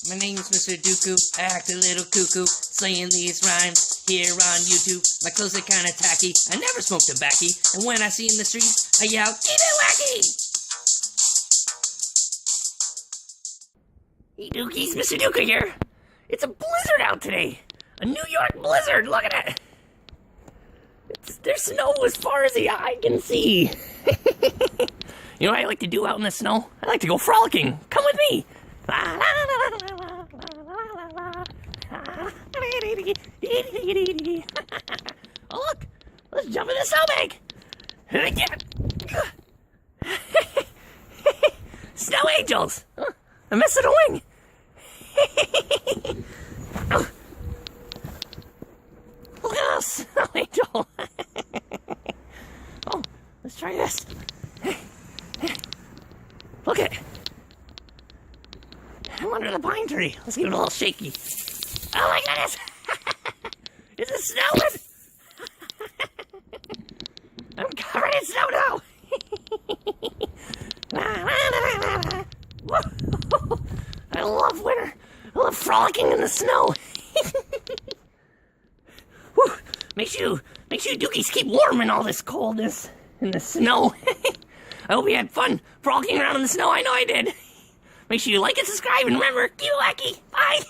My name's Mr. Dewku, I act a little cuckoo, slaying these rhymes here on YouTube. My clothes are kinda tacky, I never smoke tobacco, and when I see in the streets, I yell, keep it wacky! Hey Dookies, Mr. Dewku here. It's a blizzard out today. A New York blizzard, look at it. There's snow as far as the eye can see. You know what I like to do out in the snow? I like to go frolicking. Come with me. Oh look, let's jump in the snowbank. Snow angels. I'm missing a wing. Look at us, snow angel. Oh, let's try this. Look at it. I'm under the pine tree. Let's give it a little shaky. Oh my goodness! Is it snowing? I'm covered in snow now. I love winter. I love frolicking in the snow. Make sure you dookies keep warm in all this coldness in the snow. I hope you had fun frolicking around in the snow. I know I did. Make sure you like and subscribe, and remember, keep it wacky. Bye.